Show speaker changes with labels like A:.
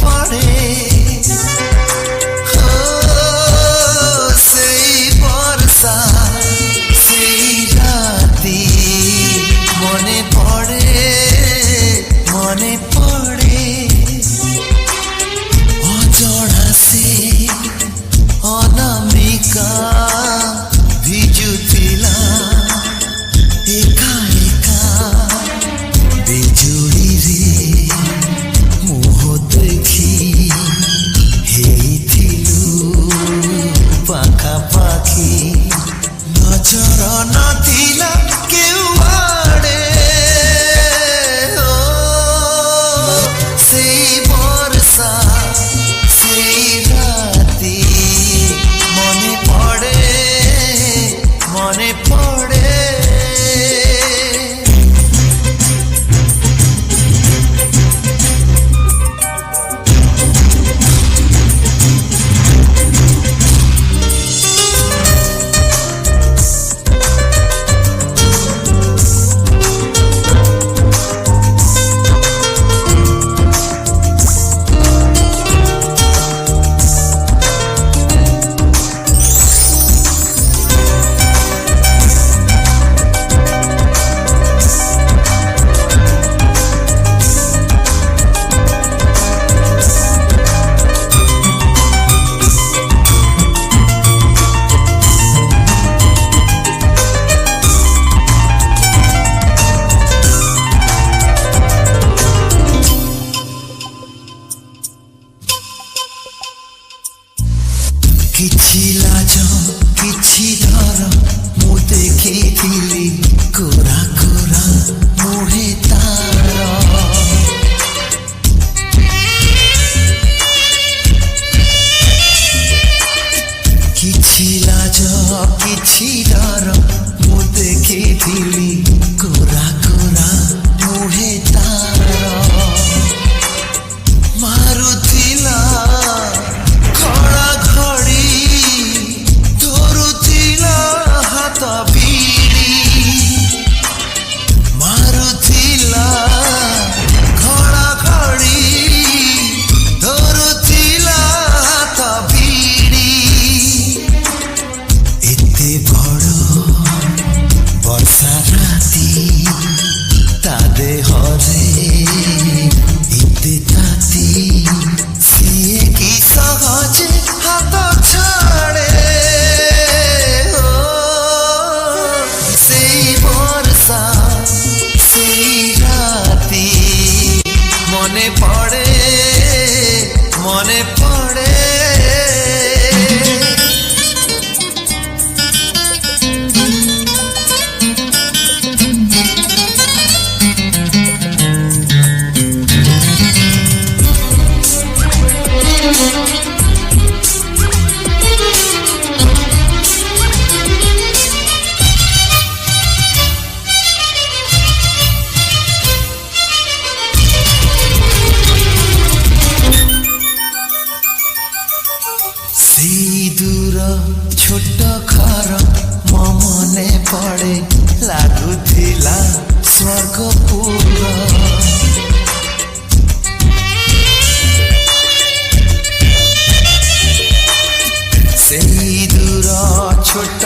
A: পড়ে সেই বর্ষা সেই রাতি মনে পড়ে অজড়া সে অনামিকা ভিজুଥିଲା একা একা বিজুড়িরে মুহ দেখি ହେଇଥିଲୁ ପାଖାପାଖି ନଜର ନଥିଲା କେଉଆଡ଼େ ସେଇ ବର୍ଷା ସେଇ ରାତି ମନେ ପଡ଼େ କିଛି ଲାଜ କିଛି ଡର ମୁଁ ଦେଖିଥିଲି କୋରା କୋରା ମୁହେ ତାର କିଛି ଲାଜ କିଛି ଡର ମୁଁ ଦେଖିଥିଲି କୋରା କୋରା ମୁହେ ତାର ମାରୁଥିଲା ଖଳା ଘଡ଼ି ଧରୁଥିଲା ହାତ ବିଡ଼ି ମାରୁଥିଲା ଖଳା ଘଡ଼ି ଧରୁଥିଲା ହାତ ବିଡ଼ି ଏତେ ବଡ଼ ବର୍ଷା ରାତି ତା ଦେହରେ ଏତେ ତାତି ସିଏ କି ସହଜେ ହାତ ଛାଡ଼େ ସେଇ ବର୍ଷା ସେଇ ରାତି ମନେ ପଡ଼େ ସେଇ ଦୂର ଛୋଟ ଘର ମୋ ମନେ ପଡ଼େ ଲାଗୁଥିଲା ସ୍ୱର୍ଗପୁର ସେଇ ଦୂର ଛୋଟ